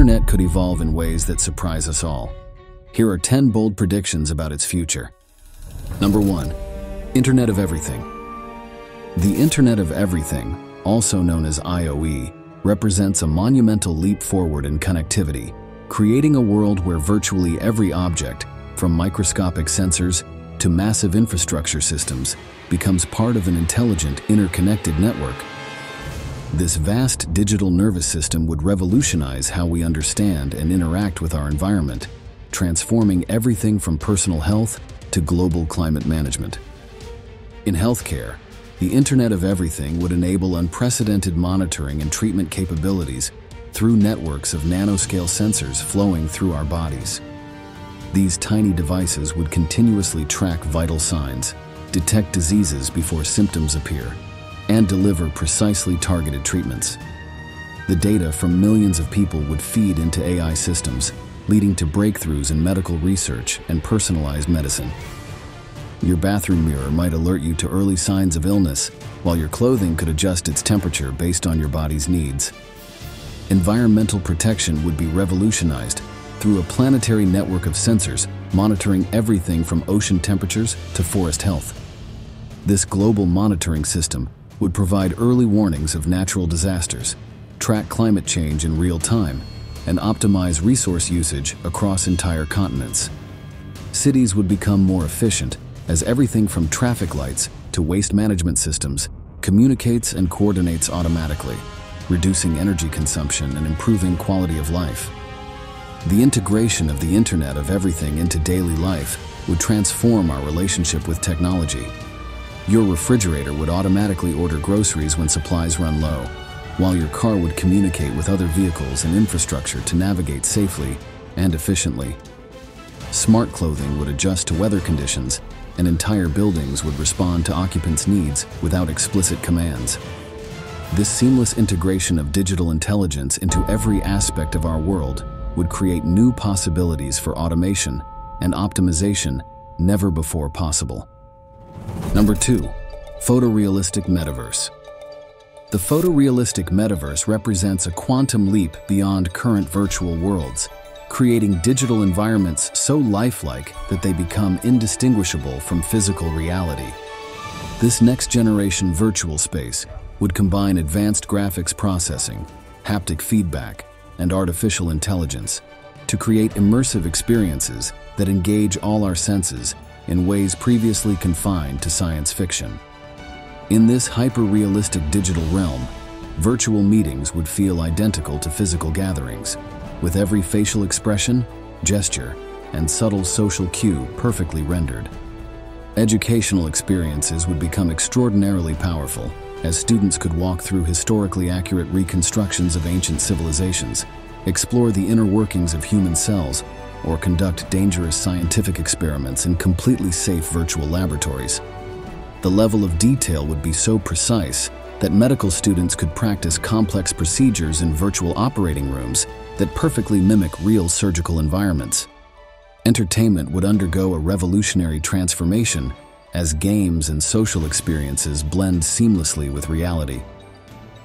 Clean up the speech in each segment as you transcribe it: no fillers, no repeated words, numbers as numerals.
internet could evolve in ways that surprise us all. Here are 10 bold predictions about its future. Number 1. Internet of Everything. The Internet of Everything, also known as IoE, represents a monumental leap forward in connectivity, creating a world where virtually every object, from microscopic sensors to massive infrastructure systems, becomes part of an intelligent, interconnected network. This vast digital nervous system would revolutionize how we understand and interact with our environment, transforming everything from personal health to global climate management. In healthcare, the Internet of Everything would enable unprecedented monitoring and treatment capabilities through networks of nanoscale sensors flowing through our bodies. These tiny devices would continuously track vital signs, detect diseases before symptoms appear, and deliver precisely targeted treatments. The data from millions of people would feed into AI systems, leading to breakthroughs in medical research and personalized medicine. Your bathroom mirror might alert you to early signs of illness, while your clothing could adjust its temperature based on your body's needs. Environmental protection would be revolutionized through a planetary network of sensors monitoring everything from ocean temperatures to forest health. This global monitoring system would provide early warnings of natural disasters, track climate change in real time, and optimize resource usage across entire continents. Cities would become more efficient as everything from traffic lights to waste management systems communicates and coordinates automatically, reducing energy consumption and improving quality of life. The integration of the Internet of Everything into daily life would transform our relationship with technology. Your refrigerator would automatically order groceries when supplies run low, while your car would communicate with other vehicles and infrastructure to navigate safely and efficiently. Smart clothing would adjust to weather conditions, and entire buildings would respond to occupants' needs without explicit commands. This seamless integration of digital intelligence into every aspect of our world would create new possibilities for automation and optimization never before possible. Number 2. Photorealistic metaverse. The photorealistic metaverse represents a quantum leap beyond current virtual worlds, creating digital environments so lifelike that they become indistinguishable from physical reality. This next-generation virtual space would combine advanced graphics processing, haptic feedback, and artificial intelligence to create immersive experiences that engage all our senses in ways previously confined to science fiction. In this hyper-realistic digital realm, virtual meetings would feel identical to physical gatherings, with every facial expression, gesture, and subtle social cue perfectly rendered. Educational experiences would become extraordinarily powerful, as students could walk through historically accurate reconstructions of ancient civilizations, explore the inner workings of human cells, or conduct dangerous scientific experiments in completely safe virtual laboratories. The level of detail would be so precise that medical students could practice complex procedures in virtual operating rooms that perfectly mimic real surgical environments. Entertainment would undergo a revolutionary transformation as games and social experiences blend seamlessly with reality.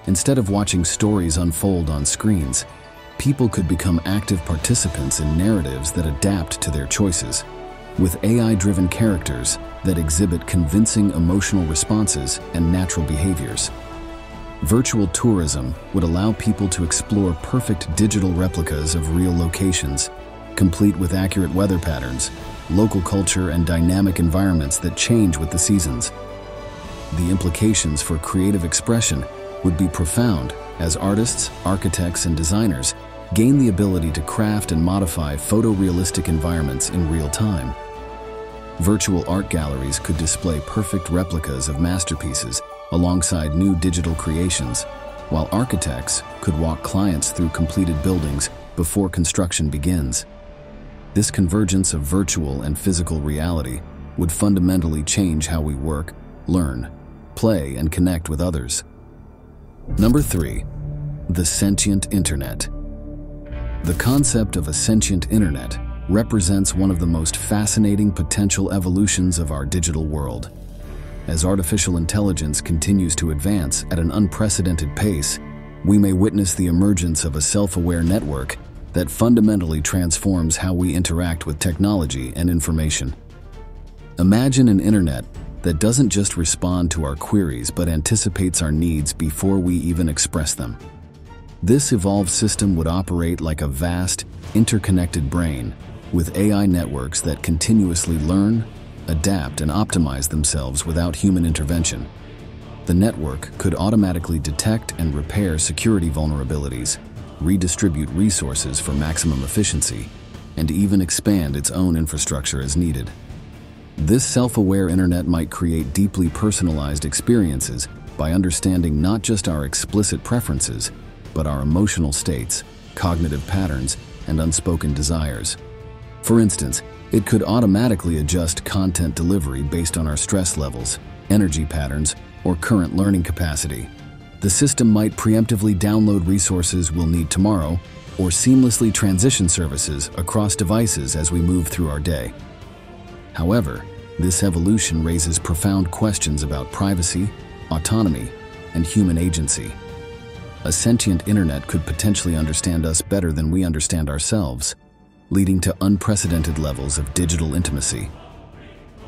Instead of watching stories unfold on screens, people could become active participants in narratives that adapt to their choices, with AI-driven characters that exhibit convincing emotional responses and natural behaviors. Virtual tourism would allow people to explore perfect digital replicas of real locations, complete with accurate weather patterns, local culture, and dynamic environments that change with the seasons. The implications for creative expression would be profound as artists, architects, and designers gain the ability to craft and modify photorealistic environments in real time. Virtual art galleries could display perfect replicas of masterpieces alongside new digital creations, while architects could walk clients through completed buildings before construction begins. This convergence of virtual and physical reality would fundamentally change how we work, learn, play, and connect with others. Number 3. The sentient internet. The concept of a sentient internet represents one of the most fascinating potential evolutions of our digital world. As artificial intelligence continues to advance at an unprecedented pace, we may witness the emergence of a self-aware network that fundamentally transforms how we interact with technology and information. Imagine an internet that doesn't just respond to our queries but anticipates our needs before we even express them. This evolved system would operate like a vast, interconnected brain with AI networks that continuously learn, adapt, and optimize themselves without human intervention. The network could automatically detect and repair security vulnerabilities, redistribute resources for maximum efficiency, and even expand its own infrastructure as needed. This self-aware internet might create deeply personalized experiences by understanding not just our explicit preferences, but our emotional states, cognitive patterns, and unspoken desires. For instance, it could automatically adjust content delivery based on our stress levels, energy patterns, or current learning capacity. The system might preemptively download resources we'll need tomorrow, or seamlessly transition services across devices as we move through our day. However, this evolution raises profound questions about privacy, autonomy, and human agency. A sentient internet could potentially understand us better than we understand ourselves, leading to unprecedented levels of digital intimacy.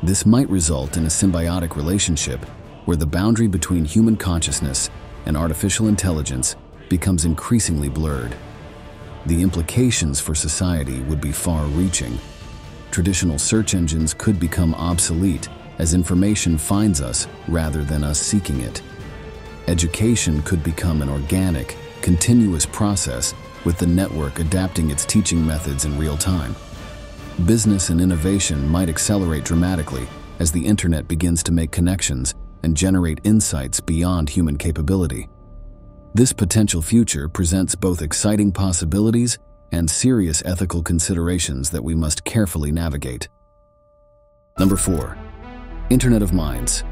This might result in a symbiotic relationship where the boundary between human consciousness and artificial intelligence becomes increasingly blurred. The implications for society would be far-reaching. Traditional search engines could become obsolete as information finds us rather than us seeking it. Education could become an organic, continuous process with the network adapting its teaching methods in real time. Business and innovation might accelerate dramatically as the internet begins to make connections and generate insights beyond human capability. This potential future presents both exciting possibilities and serious ethical considerations that we must carefully navigate. Number 4. Internet of Minds.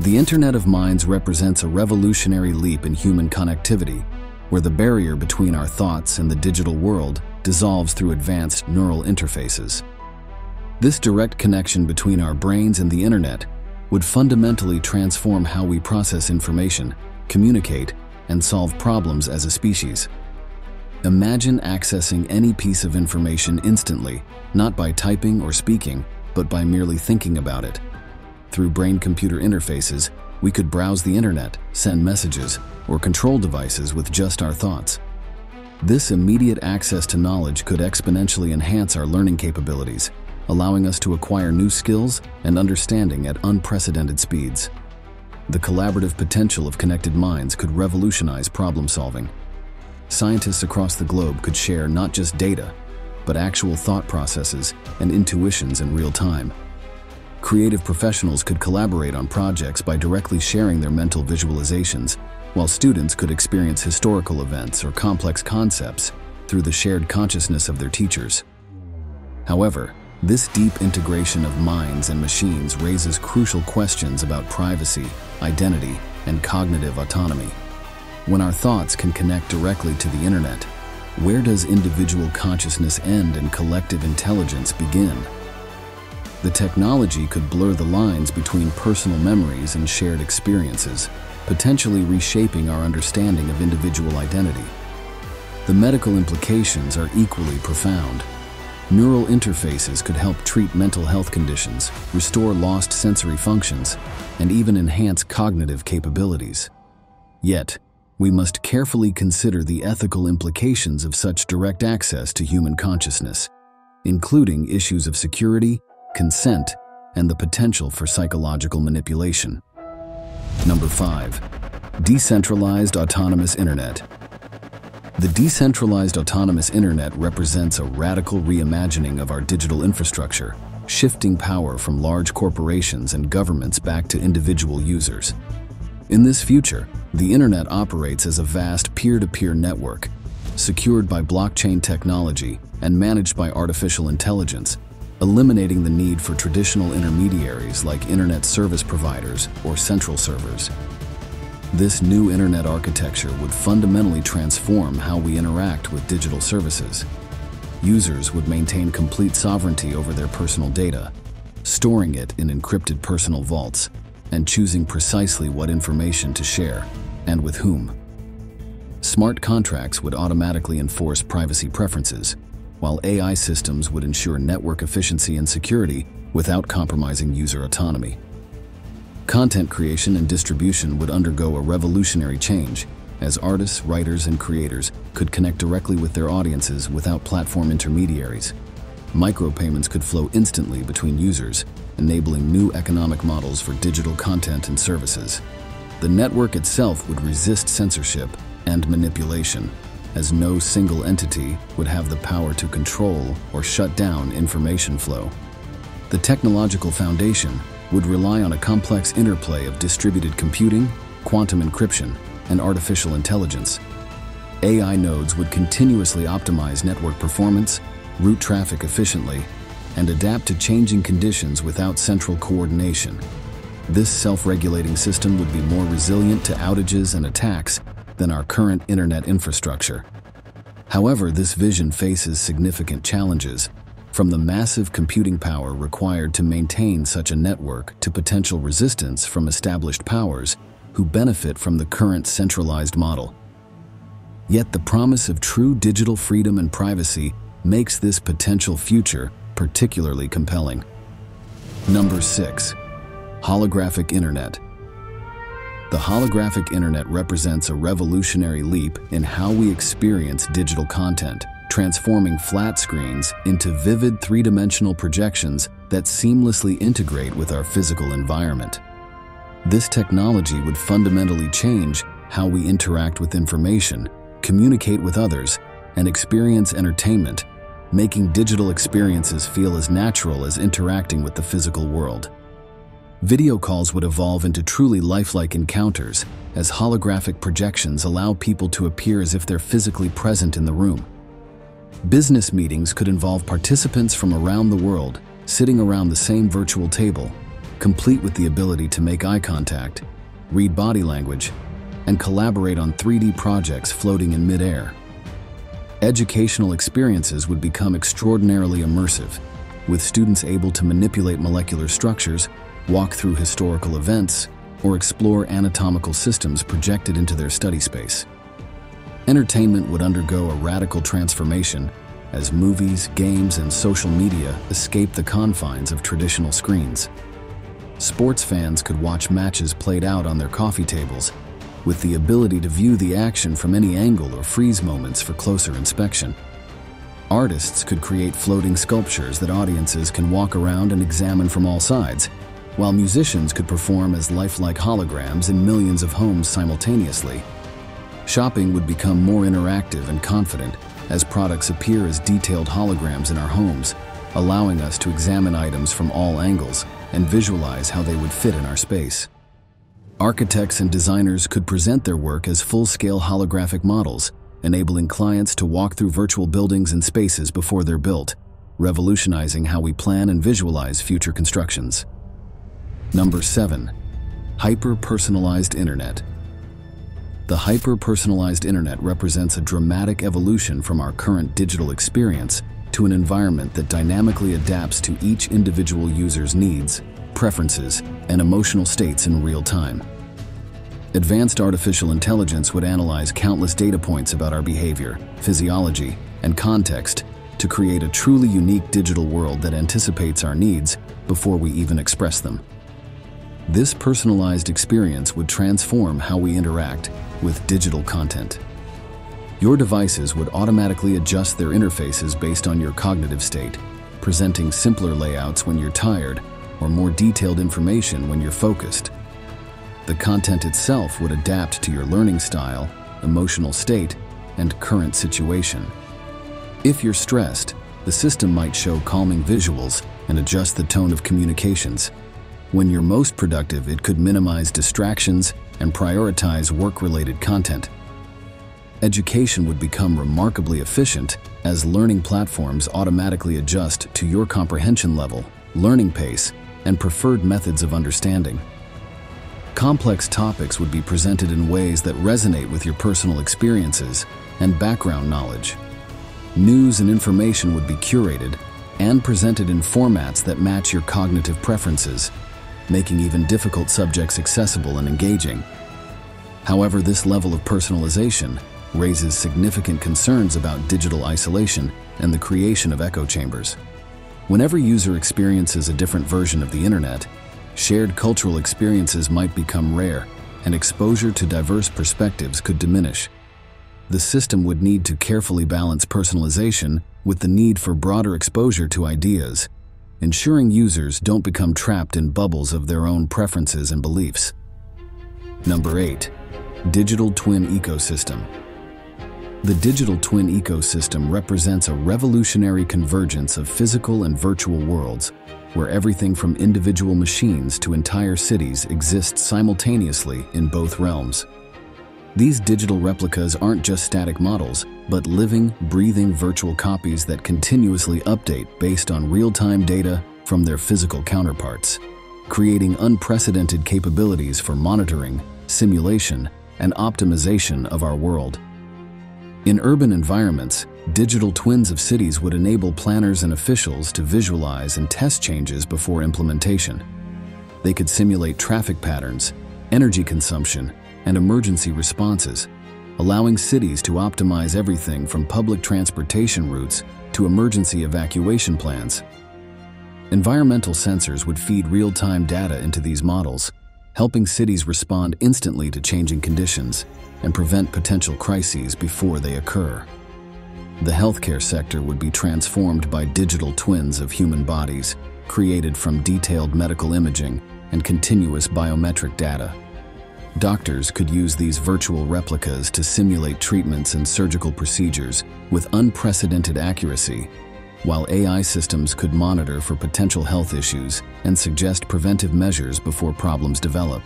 The Internet of Minds represents a revolutionary leap in human connectivity, where the barrier between our thoughts and the digital world dissolves through advanced neural interfaces. This direct connection between our brains and the internet would fundamentally transform how we process information, communicate, and solve problems as a species. Imagine accessing any piece of information instantly, not by typing or speaking, but by merely thinking about it. Through brain-computer interfaces, we could browse the internet, send messages, or control devices with just our thoughts. This immediate access to knowledge could exponentially enhance our learning capabilities, allowing us to acquire new skills and understanding at unprecedented speeds. The collaborative potential of connected minds could revolutionize problem-solving. Scientists across the globe could share not just data, but actual thought processes and intuitions in real time. Creative professionals could collaborate on projects by directly sharing their mental visualizations, while students could experience historical events or complex concepts through the shared consciousness of their teachers. However, this deep integration of minds and machines raises crucial questions about privacy, identity, and cognitive autonomy. When our thoughts can connect directly to the internet, where does individual consciousness end and collective intelligence begin? The technology could blur the lines between personal memories and shared experiences, potentially reshaping our understanding of individual identity. The medical implications are equally profound. Neural interfaces could help treat mental health conditions, restore lost sensory functions, and even enhance cognitive capabilities. Yet, we must carefully consider the ethical implications of such direct access to human consciousness, including issues of security, consent, and the potential for psychological manipulation. Number 5. Decentralized autonomous internet. The decentralized autonomous internet represents a radical reimagining of our digital infrastructure, shifting power from large corporations and governments back to individual users. In this future, the internet operates as a vast peer-to-peer network, secured by blockchain technology and managed by artificial intelligence, eliminating the need for traditional intermediaries like internet service providers or central servers. This new internet architecture would fundamentally transform how we interact with digital services. Users would maintain complete sovereignty over their personal data, storing it in encrypted personal vaults, and choosing precisely what information to share and with whom. Smart contracts would automatically enforce privacy preferences, while AI systems would ensure network efficiency and security without compromising user autonomy. Content creation and distribution would undergo a revolutionary change, as artists, writers, and creators could connect directly with their audiences without platform intermediaries. Micropayments could flow instantly between users, enabling new economic models for digital content and services. The network itself would resist censorship and manipulation, as no single entity would have the power to control or shut down information flow. The technological foundation would rely on a complex interplay of distributed computing, quantum encryption, and artificial intelligence. AI nodes would continuously optimize network performance, route traffic efficiently, and adapt to changing conditions without central coordination. This self-regulating system would be more resilient to outages and attacks than our current internet infrastructure. However, this vision faces significant challenges, from the massive computing power required to maintain such a network to potential resistance from established powers who benefit from the current centralized model. Yet the promise of true digital freedom and privacy makes this potential future particularly compelling. Number 6. Holographic Internet. The holographic internet represents a revolutionary leap in how we experience digital content, transforming flat screens into vivid three-dimensional projections that seamlessly integrate with our physical environment. This technology would fundamentally change how we interact with information, communicate with others, and experience entertainment, making digital experiences feel as natural as interacting with the physical world. Video calls would evolve into truly lifelike encounters, as holographic projections allow people to appear as if they're physically present in the room. Business meetings could involve participants from around the world sitting around the same virtual table, complete with the ability to make eye contact, read body language, and collaborate on 3D projects floating in mid-air. Educational experiences would become extraordinarily immersive, with students able to manipulate molecular structures, walk through historical events, or explore anatomical systems projected into their study space. Entertainment would undergo a radical transformation as movies, games, and social media escape the confines of traditional screens. Sports fans could watch matches played out on their coffee tables, with the ability to view the action from any angle or freeze moments for closer inspection. Artists could create floating sculptures that audiences can walk around and examine from all sides, while musicians could perform as lifelike holograms in millions of homes simultaneously. Shopping would become more interactive and confident as products appear as detailed holograms in our homes, allowing us to examine items from all angles and visualize how they would fit in our space. Architects and designers could present their work as full-scale holographic models, enabling clients to walk through virtual buildings and spaces before they're built, revolutionizing how we plan and visualize future constructions. Number 7. Hyper-personalized Internet. The hyper-personalized internet represents a dramatic evolution from our current digital experience to an environment that dynamically adapts to each individual user's needs, preferences, and emotional states in real time. Advanced artificial intelligence would analyze countless data points about our behavior, physiology, and context to create a truly unique digital world that anticipates our needs before we even express them. This personalized experience would transform how we interact with digital content. Your devices would automatically adjust their interfaces based on your cognitive state, presenting simpler layouts when you're tired or more detailed information when you're focused. The content itself would adapt to your learning style, emotional state, and current situation. If you're stressed, the system might show calming visuals and adjust the tone of communications. When you're most productive, it could minimize distractions and prioritize work-related content. Education would become remarkably efficient as learning platforms automatically adjust to your comprehension level, learning pace, and preferred methods of understanding. Complex topics would be presented in ways that resonate with your personal experiences and background knowledge. News and information would be curated and presented in formats that match your cognitive preferences, making even difficult subjects accessible and engaging. However, this level of personalization raises significant concerns about digital isolation and the creation of echo chambers. Whenever a user experiences a different version of the internet, shared cultural experiences might become rare, and exposure to diverse perspectives could diminish. The system would need to carefully balance personalization with the need for broader exposure to ideas, ensuring users don't become trapped in bubbles of their own preferences and beliefs. Number 8. Digital Twin Ecosystem. The digital twin ecosystem represents a revolutionary convergence of physical and virtual worlds, where everything from individual machines to entire cities exists simultaneously in both realms. These digital replicas aren't just static models, but living, breathing virtual copies that continuously update based on real-time data from their physical counterparts, creating unprecedented capabilities for monitoring, simulation, and optimization of our world. In urban environments, digital twins of cities would enable planners and officials to visualize and test changes before implementation. They could simulate traffic patterns, energy consumption, and emergency responses, allowing cities to optimize everything from public transportation routes to emergency evacuation plans. Environmental sensors would feed real-time data into these models, helping cities respond instantly to changing conditions and prevent potential crises before they occur. The healthcare sector would be transformed by digital twins of human bodies, created from detailed medical imaging and continuous biometric data. Doctors could use these virtual replicas to simulate treatments and surgical procedures with unprecedented accuracy, while AI systems could monitor for potential health issues and suggest preventive measures before problems develop.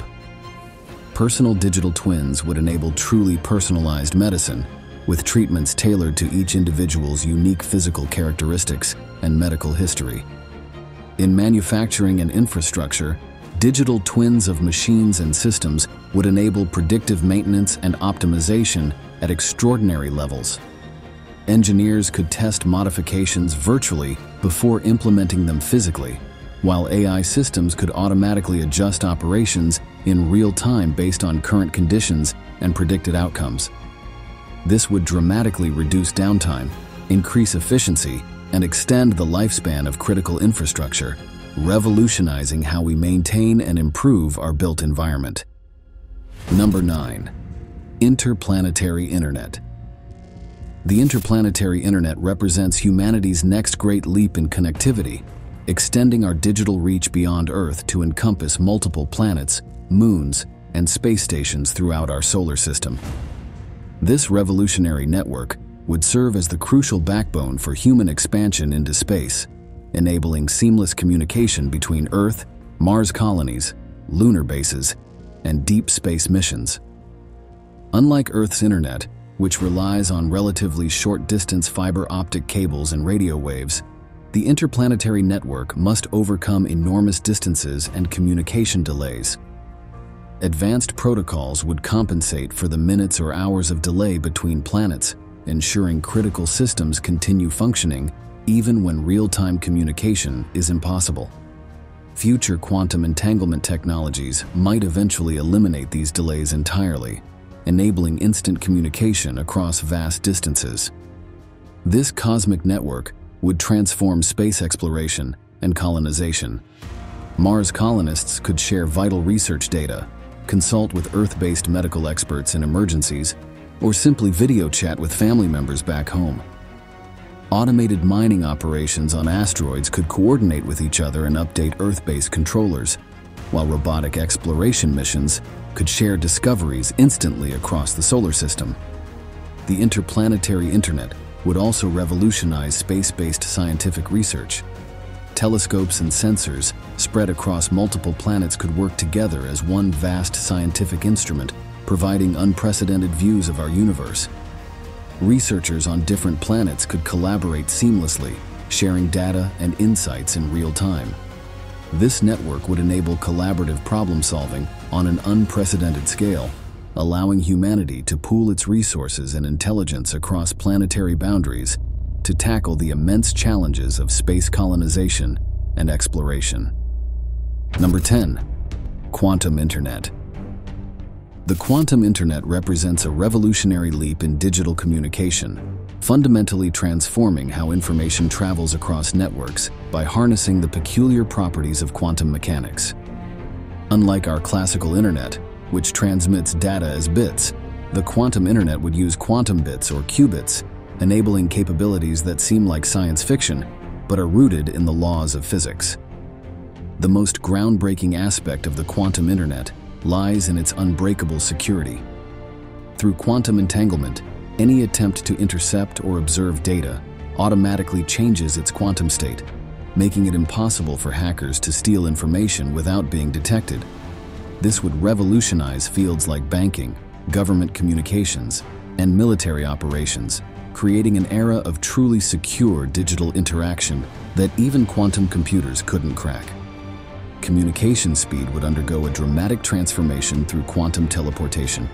Personal digital twins would enable truly personalized medicine, with treatments tailored to each individual's unique physical characteristics and medical history. In manufacturing and infrastructure, digital twins of machines and systems would enable predictive maintenance and optimization at extraordinary levels. Engineers could test modifications virtually before implementing them physically, while AI systems could automatically adjust operations in real time based on current conditions and predicted outcomes. This would dramatically reduce downtime, increase efficiency, and extend the lifespan of critical infrastructure, revolutionizing how we maintain and improve our built environment. Number 9. Interplanetary Internet. The interplanetary internet represents humanity's next great leap in connectivity, extending our digital reach beyond Earth to encompass multiple planets, moons, and space stations throughout our solar system. This revolutionary network would serve as the crucial backbone for human expansion into space, enabling seamless communication between Earth, Mars colonies, lunar bases, and deep space missions. Unlike Earth's internet, which relies on relatively short-distance fiber optic cables and radio waves, the interplanetary network must overcome enormous distances and communication delays. Advanced protocols would compensate for the minutes or hours of delay between planets, ensuring critical systems continue functioning even when real-time communication is impossible. Future quantum entanglement technologies might eventually eliminate these delays entirely, enabling instant communication across vast distances. This cosmic network would transform space exploration and colonization. Mars colonists could share vital research data, consult with Earth-based medical experts in emergencies, or simply video chat with family members back home. Automated mining operations on asteroids could coordinate with each other and update Earth-based controllers, while robotic exploration missions could share discoveries instantly across the solar system. The interplanetary internet would also revolutionize space-based scientific research. Telescopes and sensors spread across multiple planets could work together as one vast scientific instrument, providing unprecedented views of our universe. Researchers on different planets could collaborate seamlessly, sharing data and insights in real time. This network would enable collaborative problem-solving on an unprecedented scale, allowing humanity to pool its resources and intelligence across planetary boundaries to tackle the immense challenges of space colonization and exploration. Number 10. Quantum Internet. The quantum internet represents a revolutionary leap in digital communication, fundamentally transforming how information travels across networks by harnessing the peculiar properties of quantum mechanics. Unlike our classical internet, which transmits data as bits, the quantum internet would use quantum bits or qubits, enabling capabilities that seem like science fiction, but are rooted in the laws of physics. The most groundbreaking aspect of the quantum internet lies in its unbreakable security. Through quantum entanglement, any attempt to intercept or observe data automatically changes its quantum state, making it impossible for hackers to steal information without being detected. This would revolutionize fields like banking, government communications, and military operations, creating an era of truly secure digital interaction that even quantum computers couldn't crack. Communication speed would undergo a dramatic transformation through quantum teleportation.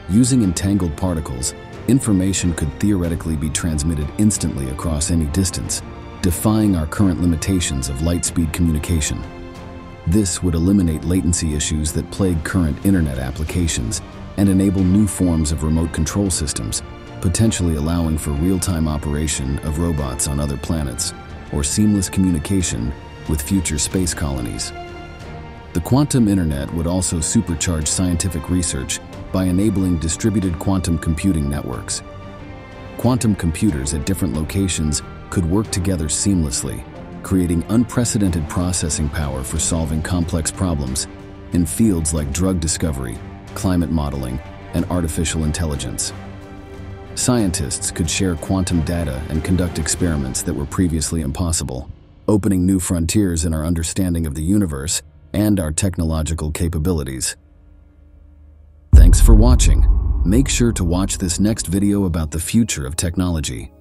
Using entangled particles, information could theoretically be transmitted instantly across any distance, defying our current limitations of light-speed communication. This would eliminate latency issues that plague current internet applications and enable new forms of remote control systems, potentially allowing for real-time operation of robots on other planets or seamless communication with future space colonies. The quantum internet would also supercharge scientific research by enabling distributed quantum computing networks. Quantum computers at different locations could work together seamlessly, creating unprecedented processing power for solving complex problems in fields like drug discovery, climate modeling, and artificial intelligence. Scientists could share quantum data and conduct experiments that were previously impossible, opening new frontiers in our understanding of the universe and our technological capabilities. Thanks for watching. Make sure to watch this next video about the future of technology.